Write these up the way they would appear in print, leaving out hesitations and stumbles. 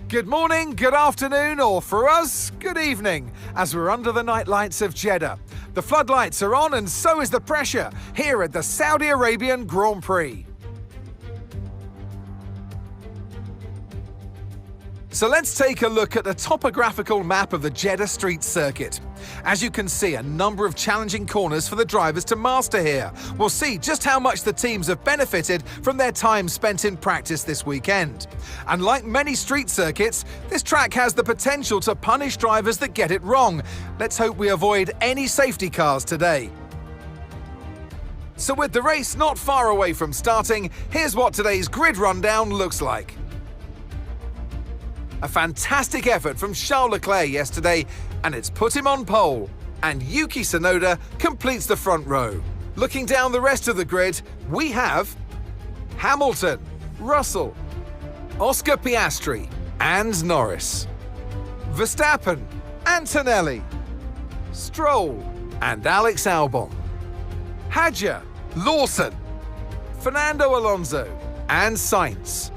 Good morning, good afternoon, or for us, good evening, as we're under the night lights of Jeddah. The floodlights are on and so is the pressure here at the Saudi Arabian Grand Prix. So let's take a look at the topographical map of the Jeddah street circuit. As you can see, a number of challenging corners for the drivers to master here. We'll see just how much the teams have benefited from their time spent in practice this weekend. And like many street circuits, this track has the potential to punish drivers that get it wrong. Let's hope we avoid any safety cars today. So with the race not far away from starting, here's what today's grid rundown looks like. A fantastic effort from Charles Leclerc yesterday, and it's put him on pole. And Yuki Tsunoda completes the front row. Looking down the rest of the grid, we have Hamilton, Russell, Oscar Piastri, and Norris. Verstappen, Antonelli, Stroll, and Alex Albon. Hadjar, Lawson, Fernando Alonso, and Sainz.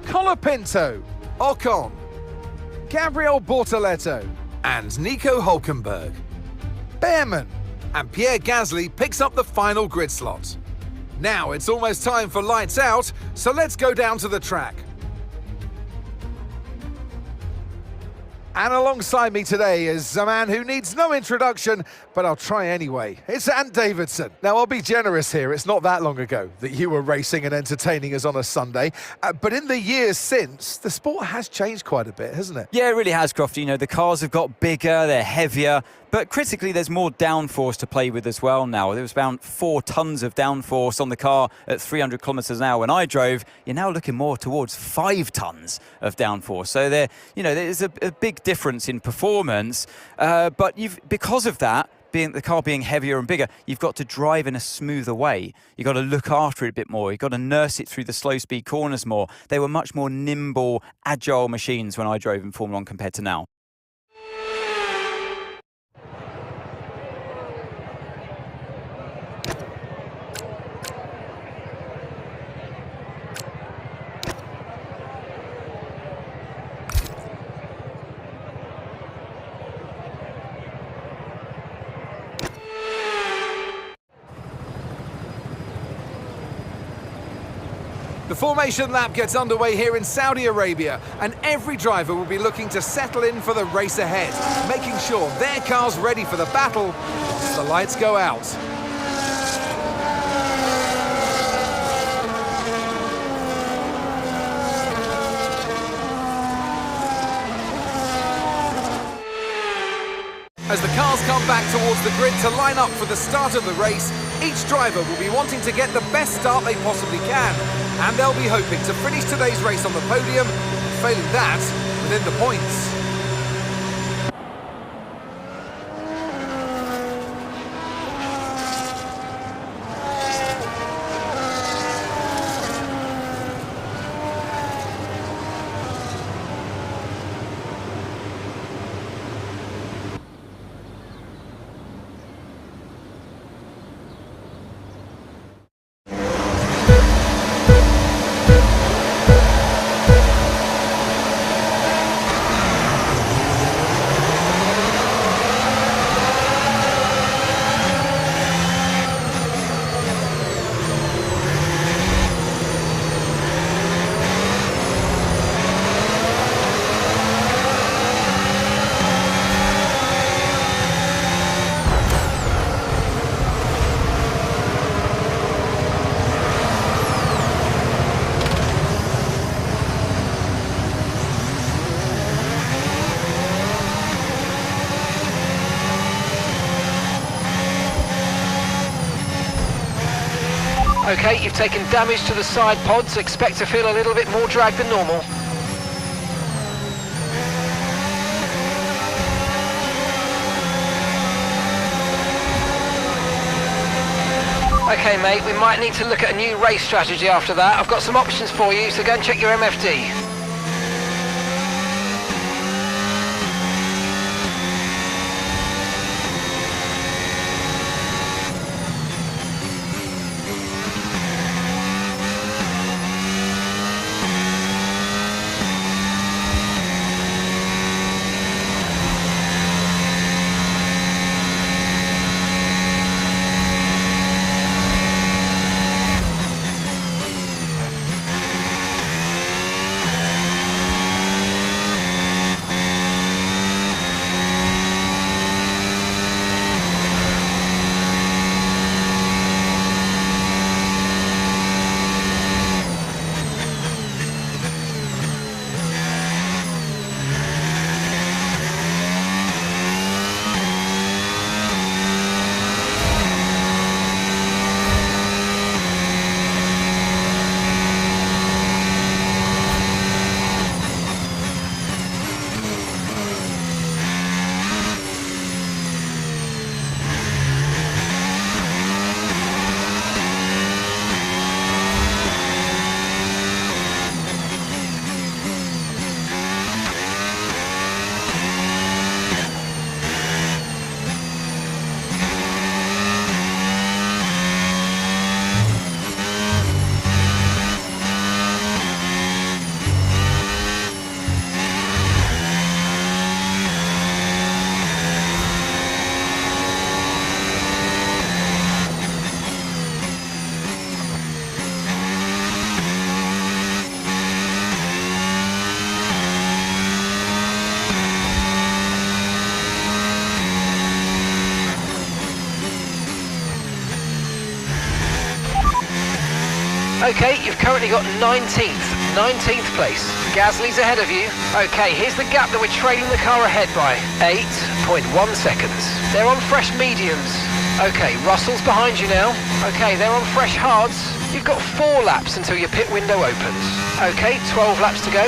Colapinto, Ocon, Gabriel Bortoleto, and Nico Hülkenberg. Behrman and Pierre Gasly picks up the final grid slot. Now it's almost time for lights out, so let's go down to the track. And alongside me today is a man who needs no introduction, but I'll try anyway. It's Ant Davidson. Now, I'll be generous here. It's not that long ago that you were racing and entertaining us on a Sunday. But in the years since, the sport has changed quite a bit, hasn't it? Yeah, it really has, Crofty. You know, the cars have got bigger, they're heavier, but critically, there's more downforce to play with as well now. There was around 4 tons of downforce on the car at 300 kilometres an hour when I drove. You're now looking more towards 5 tons of downforce. So there's a big difference in performance. But because of that, the car being heavier and bigger, you've got to drive in a smoother way. You've got to look after it a bit more. You've got to nurse it through the slow speed corners more. They were much more nimble, agile machines when I drove in Formula 1 compared to now. The formation lap gets underway here in Saudi Arabia, and every driver will be looking to settle in for the race ahead, making sure their car's ready for the battle once the lights go out. As the cars come back towards the grid to line up for the start of the race, each driver will be wanting to get the best start they possibly can, and they'll be hoping to finish today's race on the podium, failing that, within the points. Okay, you've taken damage to the side pods. Expect to feel a little bit more drag than normal. Okay, mate, we might need to look at a new race strategy after that. I've got some options for you, so go and check your MFD. Okay, you've currently got 19th place. Gasly's ahead of you. Okay, here's the gap that we're trailing the car ahead by. 8.1 seconds. They're on fresh mediums. Okay, Russell's behind you now. Okay, they're on fresh hards. You've got 4 laps until your pit window opens. Okay, 12 laps to go.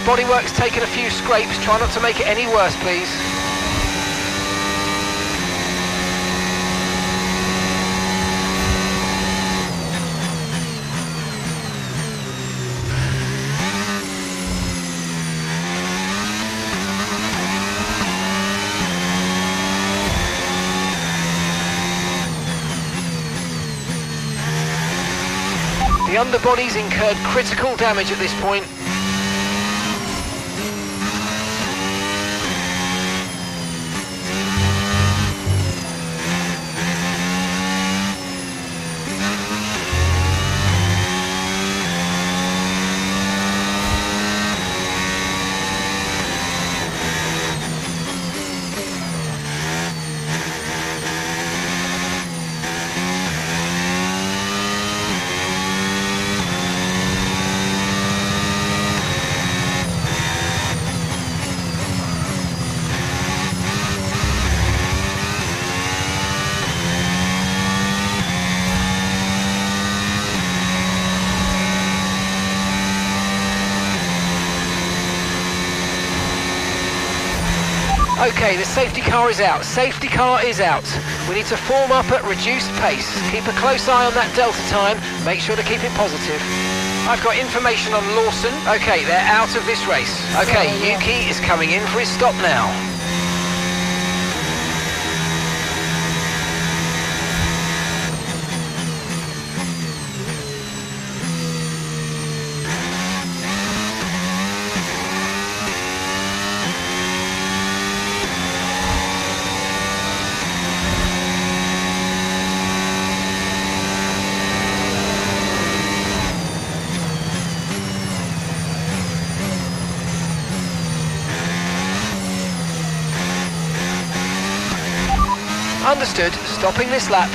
Bodywork's taken a few scrapes, try not to make it any worse, please. The underbody's incurred critical damage at this point. Okay, the safety car is out. Safety car is out. We need to form up at reduced pace. Keep a close eye on that delta time. Make sure to keep it positive. I've got information on Lawson. Okay, they're out of this race. Okay, Yuki is coming in for his stop now. Understood. Stopping this lap.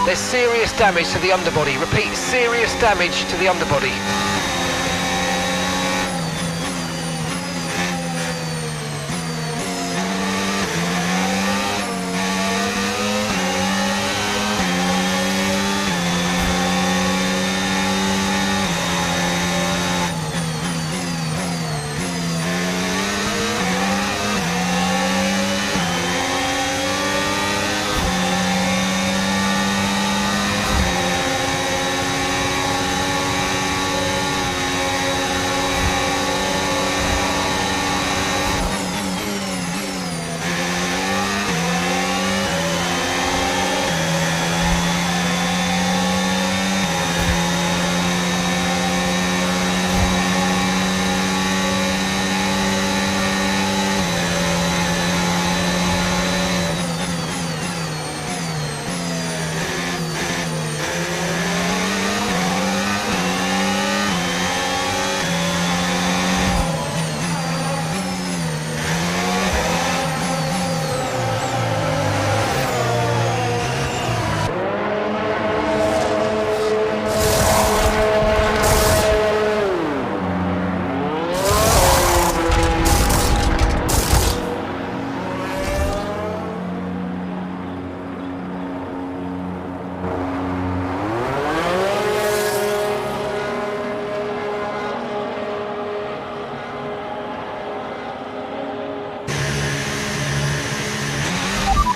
There's serious damage to the underbody. Repeat, serious damage to the underbody.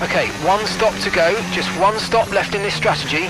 Okay, one stop to go, just one stop left in this strategy.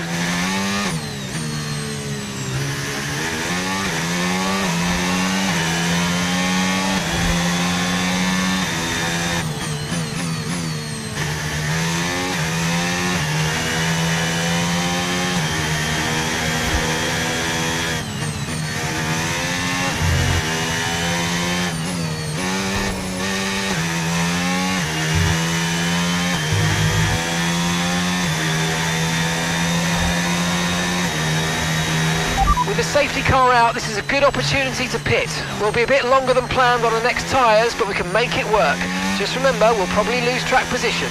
safety car out, this is a good opportunity to pit. We'll be a bit longer than planned on the next tyres, but we can make it work. Just remember, we'll probably lose track position.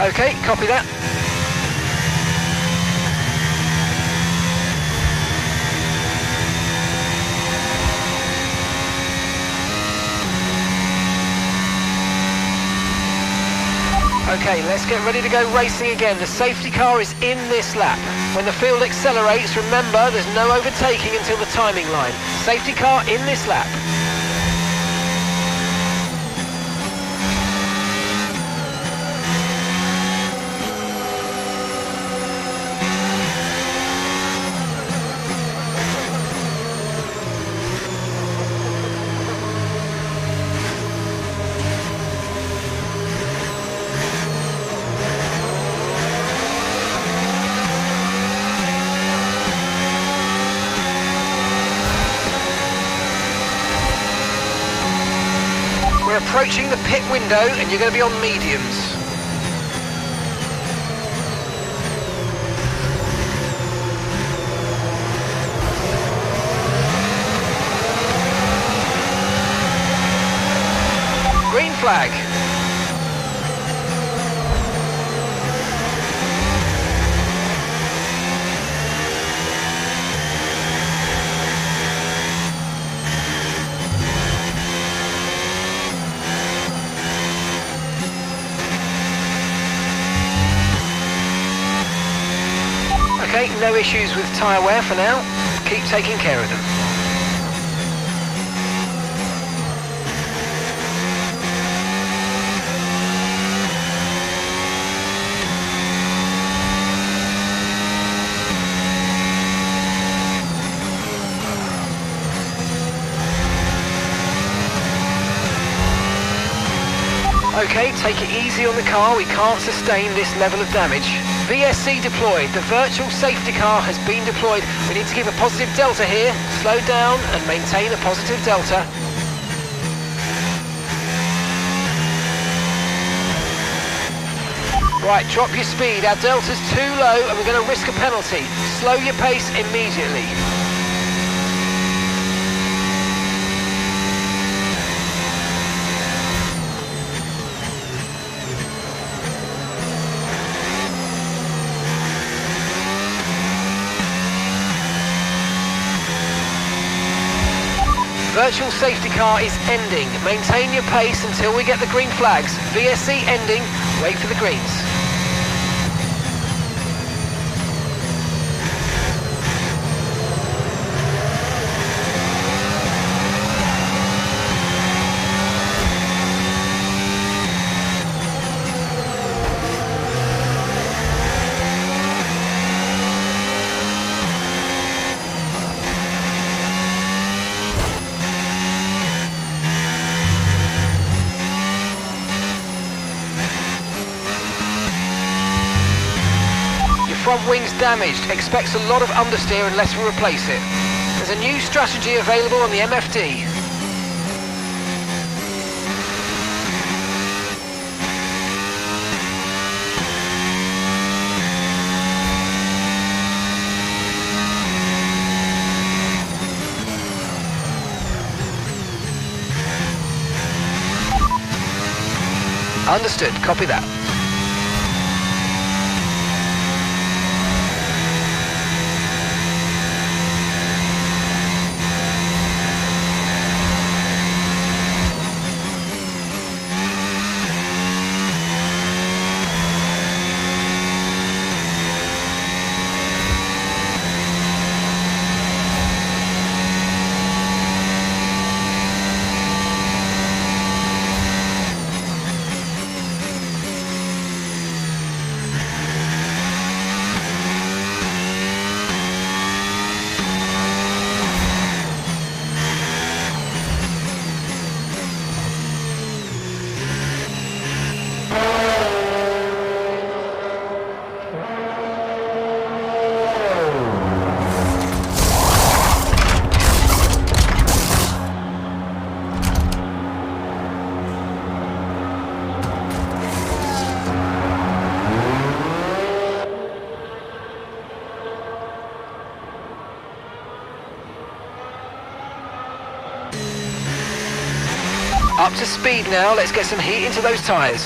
Okay, copy that. Okay, let's get ready to go racing again. The safety car is in this lap. When the field accelerates, remember there's no overtaking until the timing line. Safety car in this lap. We're approaching the pit window and you're going to be on mediums. Green flag. Okay, no issues with tyre wear for now. Keep taking care of them. Okay, take it easy on the car. We can't sustain this level of damage. VSC deployed. The virtual safety car has been deployed. We need to keep a positive delta here. Slow down and maintain a positive delta. Right, drop your speed. Our delta's too low and we're going to risk a penalty. Slow your pace immediately. Virtual safety car is ending. Maintain your pace until we get the green flags. VSC ending. Wait for the greens. Front wing's damaged. Expects a lot of understeer unless we replace it. There's a new strategy available on the MFD. Understood. Copy that. up to speed now. Let's get some heat into those tyres.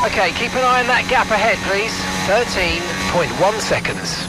Okay, keep an eye on that gap ahead, please. 13.1 seconds.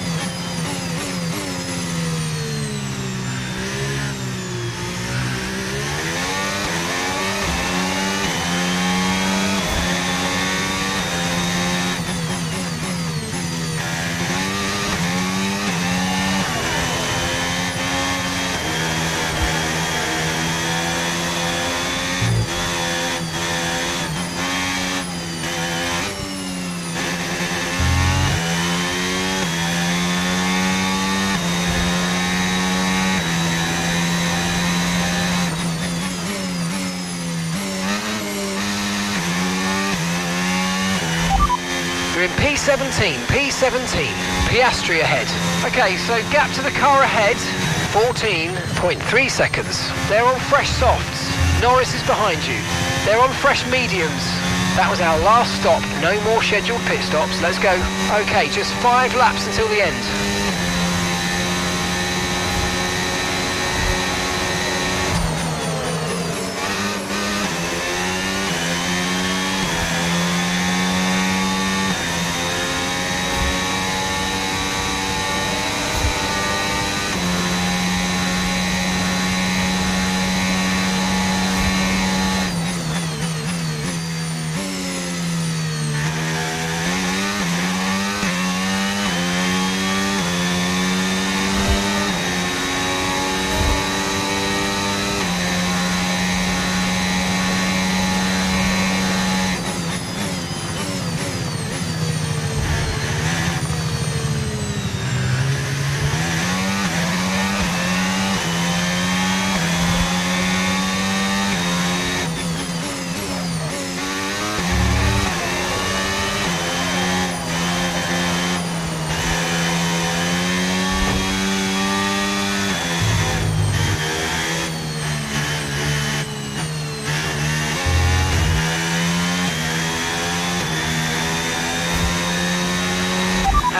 You're in P17, Piastri ahead. Okay, so gap to the car ahead, 14.3 seconds. They're on fresh softs. Norris is behind you. They're on fresh mediums. That was our last stop. No more scheduled pit stops. Let's go. Okay, just 5 laps until the end.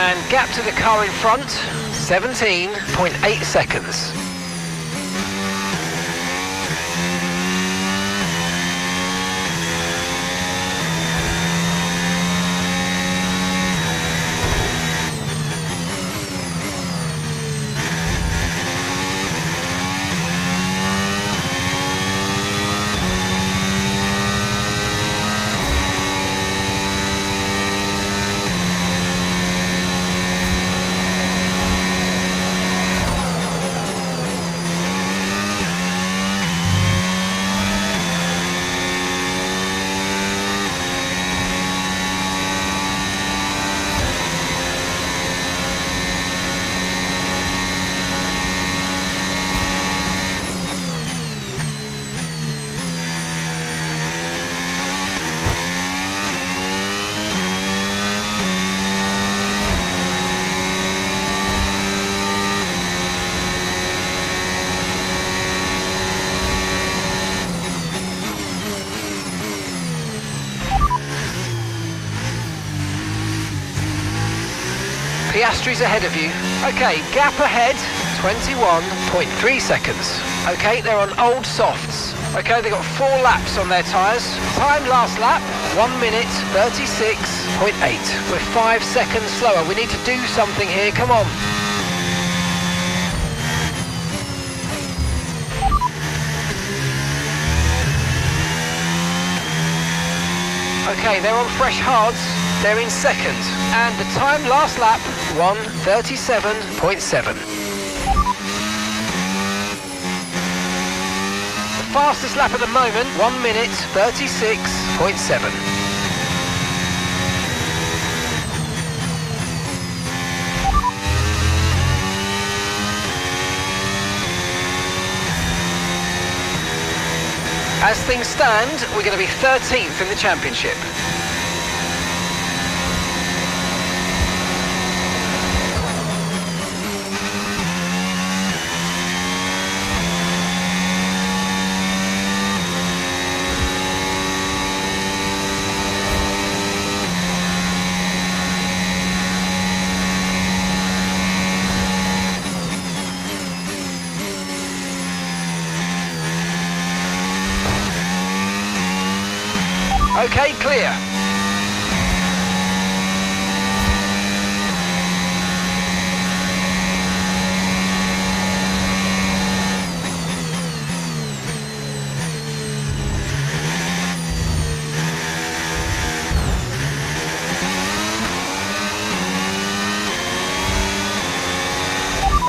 And gap to the car in front, 17.8 seconds. Piastri's ahead of you. Okay, gap ahead, 21.3 seconds. Okay, they're on old softs. Okay, they've got 4 laps on their tyres. Time last lap, 1 minute 36.8. We're 5 seconds slower. We need to do something here, come on. Okay, they're on fresh hards. They're in second. And the time last lap, 1:37.7. The fastest lap at the moment, 1 minute 36.7. As things stand, we're going to be 13th in the championship. Okay, clear.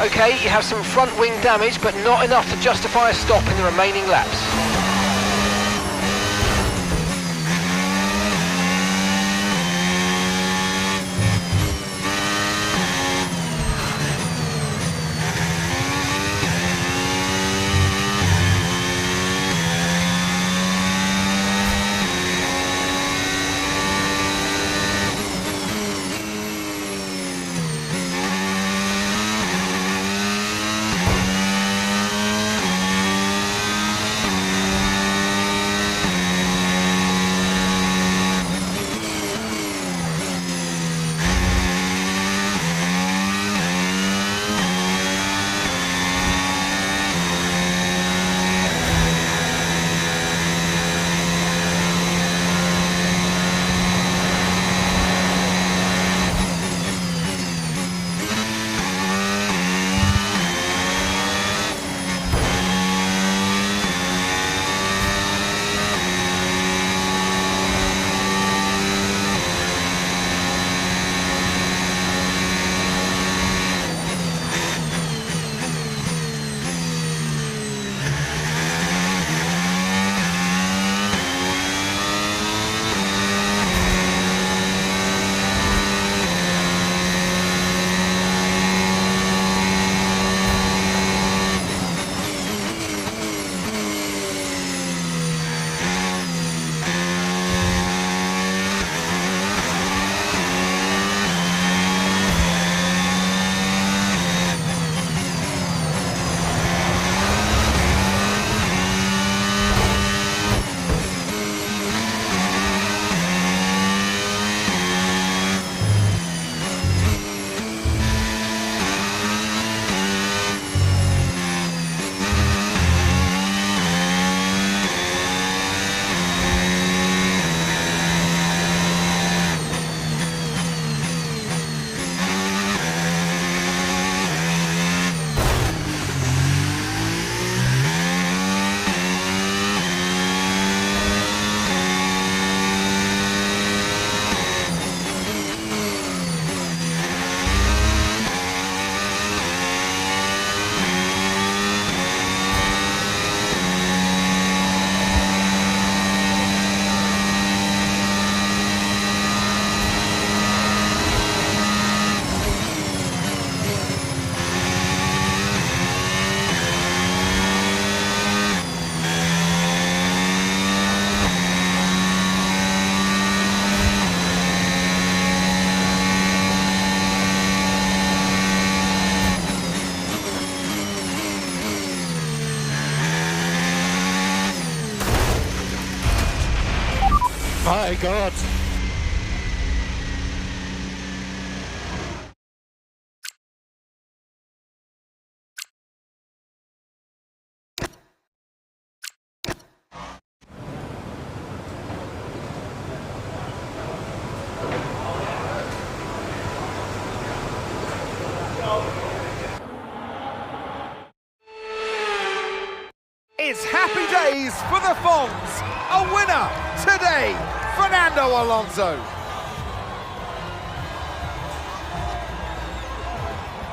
Okay, you have some front wing damage, but not enough to justify a stop in the remaining laps. My God. It's happy days for the Fonz. A winner today, Fernando Alonso.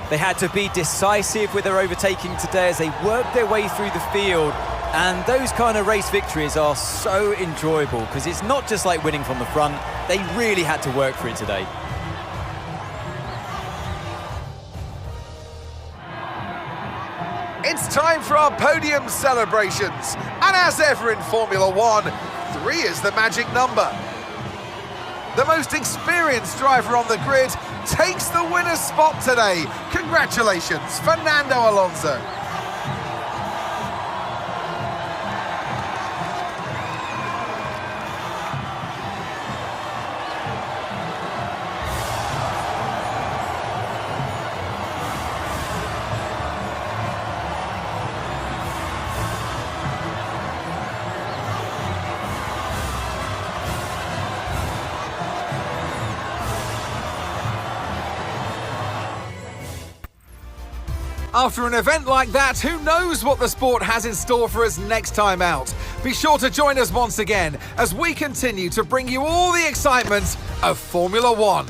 They had to be decisive with their overtaking today as they worked their way through the field. And those kind of race victories are so enjoyable because it's not just like winning from the front. They really had to work for it today. It's time for our podium celebrations. And as ever in Formula One, 3 is the magic number. The most experienced driver on the grid takes the winner's spot today. Congratulations, Fernando Alonso. After an event like that, who knows what the sport has in store for us next time out? Be sure to join us once again as we continue to bring you all the excitement of Formula One.